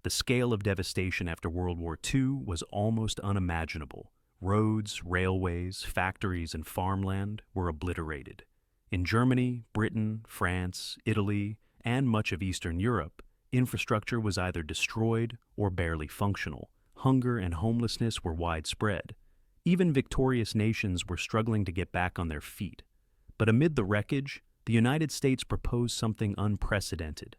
The scale of devastation after World War II was almost unimaginable. Roads, railways, factories, and farmland were obliterated. In Germany, Britain, France, Italy, and much of Eastern Europe, infrastructure was either destroyed or barely functional. Hunger and homelessness were widespread. Even victorious nations were struggling to get back on their feet. But amid the wreckage, the United States proposed something unprecedented.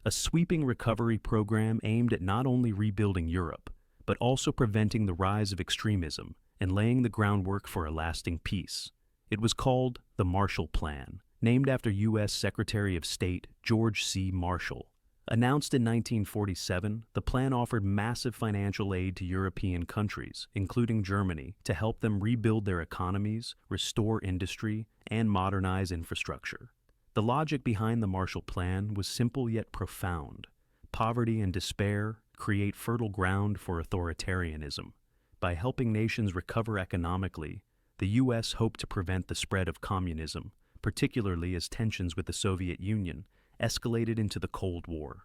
A sweeping recovery program aimed at not only rebuilding Europe, but also preventing the rise of extremism and laying the groundwork for a lasting peace. It was called the Marshall Plan, named after U.S. Secretary of State George C. Marshall. Announced in 1947, the plan offered massive financial aid to European countries, including Germany, to help them rebuild their economies, restore industry, and modernize infrastructure. The logic behind the Marshall Plan was simple yet profound. Poverty and despair create fertile ground for authoritarianism. By helping nations recover economically, the U.S. hoped to prevent the spread of communism, particularly as tensions with the Soviet Union escalated into the Cold War.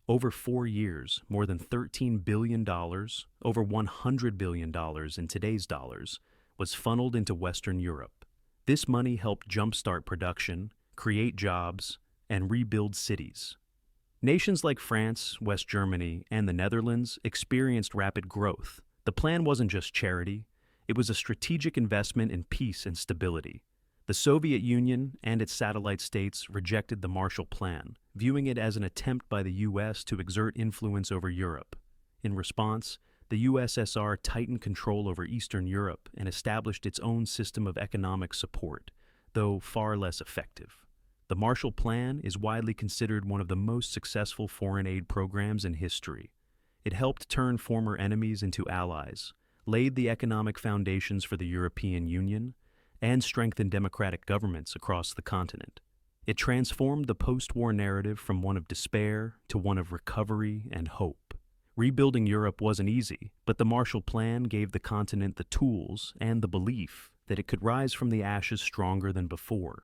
Over 4 years, more than $13 billion, over $100 billion in today's dollars, was funneled into Western Europe. This money helped jumpstart production, create jobs, and rebuild cities. Nations like France, West Germany, and the Netherlands experienced rapid growth. The plan wasn't just charity, it was a strategic investment in peace and stability. The Soviet Union and its satellite states rejected the Marshall Plan, viewing it as an attempt by the U.S. to exert influence over Europe. In response, the USSR tightened control over Eastern Europe and established its own system of economic support, though far less effective. The Marshall Plan is widely considered one of the most successful foreign aid programs in history. It helped turn former enemies into allies, laid the economic foundations for the European Union, and strengthened democratic governments across the continent. It transformed the post-war narrative from one of despair to one of recovery and hope. Rebuilding Europe wasn't easy, but the Marshall Plan gave the continent the tools and the belief that it could rise from the ashes stronger than before.